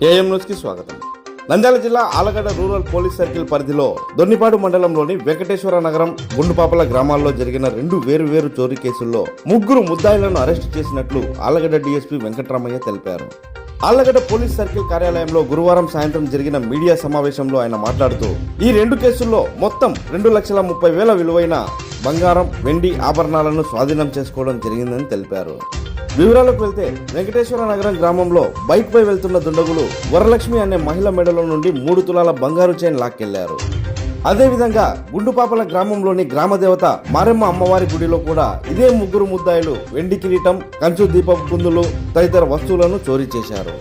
AM news కి స్వాగతం. నంద్యాల జిల్లా ఆలగడ్డ రూరల్ పోలీస్ సర్కిల్ పరిధిలో దొన్నిపాడు మండలంలోని వెంకటేశ్వర నగరం, గుండుపాపల గ్రామాల్లో జరిగిన 2 వేరు చోరీ కేసుల్లో 3 ముద్దాయిలను అరెస్టు చేసినట్లు ఆలగడ్డ డీఎస్పీ వెంకట్రామయ్య తెలిపారు. ఆలగడ్డ పోలీస్ సర్కిల్ కార్యాలయంలో గురువారం సాయంత్రం జరిగిన మీడియా సమావేశంలో ఆయన మాట్లాడుతూ ఈ 2 కేసుల్లో మొత్తం 2,30,000 విలువైన బంగారం, వెండి ఆభరణాలను స్వాధీనం చేసుకోవడం జరిగిందని తెలిపారు. వివరాలకు వెళ్తే వెంకటేశ్వర నగరం గ్రామంలో బైక్ పై వెళ్తున్న దుండగులు వరలక్ష్మి అనే మహిళ మెడలో నుండి 3 తులాల బంగారు చైన్ లాక్కెళ్లారు. అదేవిధంగా గుండుపాపల గ్రామంలోని గ్రామదేవత మారెమ్మ అమ్మవారి గుడిలో కూడా ఇదే 3 ముద్దాయిలు వెండి కిరీటం, కంచు దీపపు కుందులు తదితర వస్తువులను చోరీ చేశారు.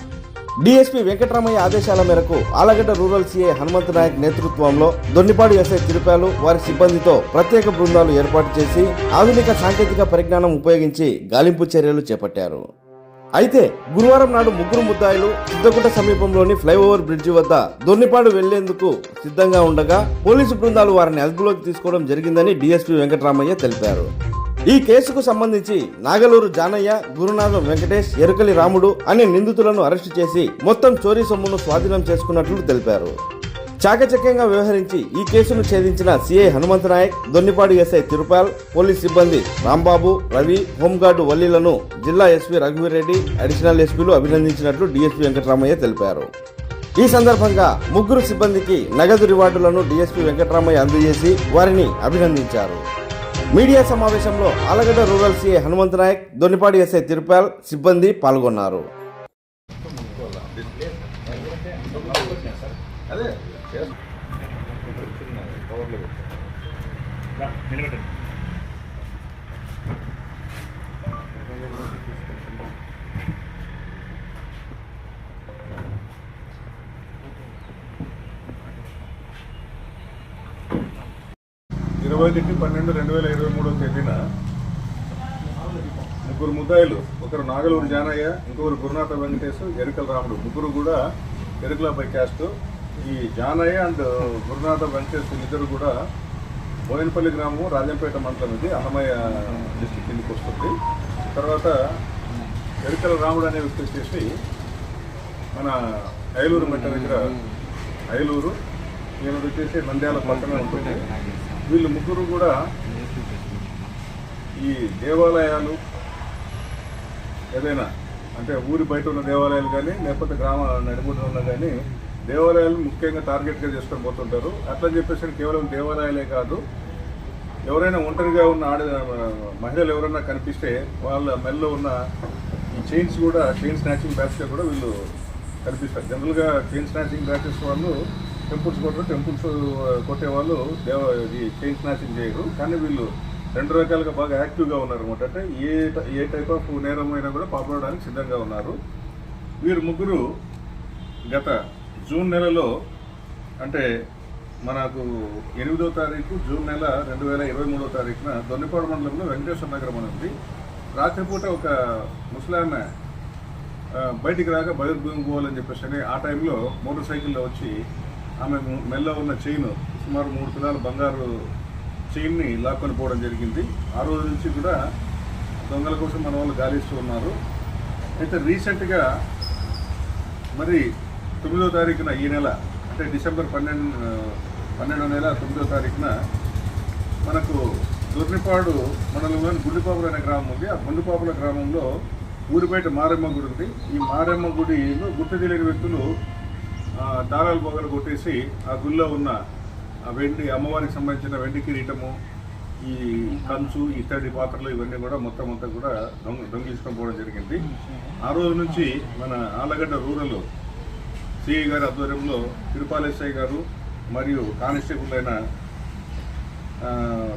డీఎస్పీ వెంకట్రామయ్య ఆదేశాల మేరకు ఆలగడ్డ రూరల్ సీఐ హనుమంత్ నాయక్ నేతృత్వంలో దొన్నిపాడు ఎస్ఐ తిరుపాలు వారి సిబ్బందితో ప్రత్యేక బృందాలు ఏర్పాటు చేసి ఆధునిక సాంకేతిక పరిజ్ఞానం ఉపయోగించి గాలింపు చర్యలు చేపట్టారు. అయితే గురువారం నాడు 3 ముద్దాయిలు సిద్ధగుట్ట సమీపంలోని ఫ్లైఓవర్ బ్రిడ్జి వద్ద దొన్నిపాడు వెళ్లేందుకు సిద్ధంగా ఉండగా పోలీసు బృందాలు వారిని అదుపులోకి తీసుకోవడం జరిగిందని డీఎస్పీ వెంకట్రామయ్య తెలిపారు. ఈ కేసుకు సంబంధించి నాగలూరు జానయ్య, గురునాథం వెంకటేష్, ఎరుకలి రాముడు అనే నిందితులను అరెస్టు చేసి మొత్తం చోరీ సొమ్మును స్వాధీనం చేసుకున్నట్లు తెలిపారు. చాకచక్యంగా వ్యవహరించి ఈ కేసును ఛేదించిన CI Hanumanth Nayak, Donnipadu SI Tirupal, police సిబ్బంది రాంబాబు, రవి, హోంగార్డు వల్లీలను జిల్లా ఎస్పీ రఘువీర్ రెడ్డి, అడిషనల్ ఎస్పీలు అభినందించినట్లు డీఎస్పీ వెంకట్రామయ్య తెలిపారు. ఈ సందర్భంగా 3 సిబ్బందికి నగదు రివార్డులను డీఎస్పీ వెంకట్రామయ్య అందజేసి వారిని అభినందించారు. మీడియా సమావేశంలో Allagadda rural CI Hanumanth Nayak, Donnipadu SI Tirupal సిబ్బంది పాల్గొన్నారు. ఇరవై 12/12/2023 తేదీన 3 ముద్దాయిలు, ఒకరు నాగలూరు జానయ్య, ఇంకొకరు గురునాథ వెంకటేష్, ఎరుకల రాముడు, 3 కూడా ఎరుకల బై క్యాస్ట్. ఈ జానయ్య అండ్ గురునాథ వెంకటేష్ ఇద్దరు కూడా బోయినపల్లి గ్రామం, రాజంపేట మండలం, ఇది అన్నమయ్య డిస్టిక్ కిందకి వస్తుంది. తర్వాత ఎరుకల రాముడు అనే వ్యక్తి వచ్చేసి మన ఐలూరు మెట్ట దగ్గర ఐలూరు, ఈయన వచ్చేసి నంద్యాల పక్కన ఉంటుంది. వీళ్ళు 3 కూడా ఈ దేవాలయాలు ఏదైనా అంటే ఊరి బయట ఉన్న దేవాలయాలు కానీ లేకపోతే గ్రామ నడిబొడ్డున ఉన్న కానీ దేవాలయాలు ముఖ్యంగా టార్గెట్గా చేసుకొని పోతుంటారు. అట్లా చెప్పేసి కేవలం దేవాలయాలే కాదు, ఎవరైనా ఒంటరిగా ఉన్న మహిళలు ఎవరైనా కనిపిస్తే వాళ్ళ మెల్లో ఉన్న ఈ చైన్స్ కూడా చైన్ స్నాచింగ్ బ్యాచ్గా కూడా వీళ్ళు కనిపిస్తారు. జనరల్గా చైన్ స్నాచింగ్ బ్యాచెస్ వాళ్ళు టెంపుల్స్ కొట్టరు, టెంపుల్స్ కొట్టేవాళ్ళు ఈ చైన్ స్నాచింగ్ చేయరు. కానీ వీళ్ళు 2 రకాలుగా బాగా యాక్టివ్గా ఉన్నారు అనమాట. అంటే ఏ టైప్ ఆఫ్ నేరం అయినా కూడా పాల్గొనడానికి సిద్ధంగా ఉన్నారు. వీరు 3 గత జూన్ నెలలో, అంటే మనకు 8వ తారీఖు జూన్ నెల 2023వ తారీఖున దొన్నిపాడు మండలంలో వెంకటేశ్వర నగరం అనేది రాత్రిపూట ఒక ముస్లామె బయటికి రాక బయలుదేరుకోవాలని చెప్పేసి అని ఆ టైంలో మోటార్ సైకిల్లో వచ్చి ఆమె మెల్ల ఉన్న చైన్ సుమారు 3 తులాల బంగారు చైన్ని లాక్కొని పోవడం జరిగింది. ఆ రోజు నుంచి కూడా దొంగల కోసం మన వాళ్ళు గాలిస్తూ ఉన్నారు. అయితే రీసెంట్గా మరి 9వ తారీఖున ఈ నెల, అంటే డిసెంబర్ 12వ నెల 9వ తారీఖున మనకు దొర్నిపాడు మండలంలోని గుండుపాపుల అనే గ్రామం ఉంది. ఆ గుండుపాపుల గ్రామంలో ఊరి బయట మారెమ్మ గుడి ఉంది. ఈ మారెమ్మ గుడిలో గుర్తు తెలియని వ్యక్తులు తాళాలు పొగలు కొట్టేసి ఆ గుళ్ళో ఉన్న వెండి, అమ్మవారికి సంబంధించిన వెండి కిరీటము, ఈ కంచు, ఇత్తడి పాత్రలు ఇవన్నీ కూడా మొత్తం అంతా కూడా దొంగిలించుకొని పోవడం జరిగింది. ఆ రోజు నుంచి మన ఆలగడ్డ రూరల్ సిఐ గారి ఆధ్వర్యంలో తిరుపాల ఎస్ఐ గారు మరియు కానిస్టేబుల్ అయిన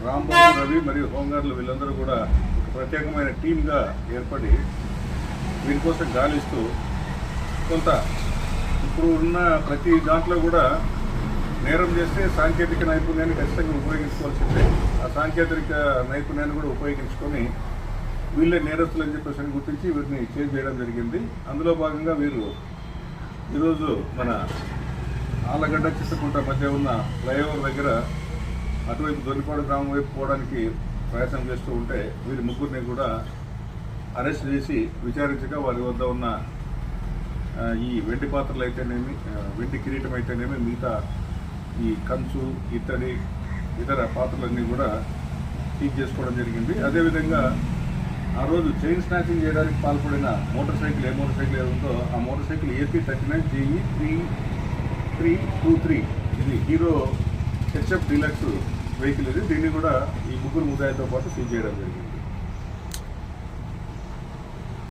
రాంబాబు, రవి మరియు హోంగార్లు వీళ్ళందరూ కూడా ఒక ప్రత్యేకమైన టీమ్గా ఏర్పడి దీనికోసం గాలిస్తూ కొంత ఇప్పుడు ఉన్న ప్రతి దాంట్లో కూడా నేరం చేస్తే సాంకేతిక నైపుణ్యాన్ని ఖచ్చితంగా ఉపయోగించుకోవాల్సిందే. ఆ సాంకేతిక నైపుణ్యాన్ని కూడా ఉపయోగించుకొని వీళ్ళే నేరస్తులు అని చెప్పేసి గుర్తించి వీరిని చేజ్ చేయడం జరిగింది. అందులో భాగంగా వీరు ఈరోజు మన ఆలగడ్డ చిత్తకుంట మధ్య ఉన్న ఫ్లైఓవర్ దగ్గర అటువైపు దొన్నిపాడు గ్రామం వైపు పోవడానికి ప్రయత్నం చేస్తూ ఉంటే వీరి 3 కూడా అరెస్ట్ చేసి విచారించగా వారి వద్ద ఉన్న ఈ వెండి పాత్రలు అయితేనేమి, వెండి కిరీటం అయితేనేమి, మిగతా ఈ కంచు, ఇత్తడి, ఇతర పాత్రలన్నీ కూడా సీజ్ చేసుకోవడం జరిగింది. అదేవిధంగా ఆ రోజు చైన్ స్నాచింగ్ చేయడానికి పాల్పడిన మోటార్ సైకిల్ ఏదుందో ఆ మోటార్ సైకిల్ AP39GE3323 ఇది హీరో హెచ్ఎఫ్ డీలక్స్ వెహికల్ ఇది. దీన్ని కూడా ఈ ముగ్గురు ముద్దాయితో పాటు సీజ్ చేయడం జరిగింది.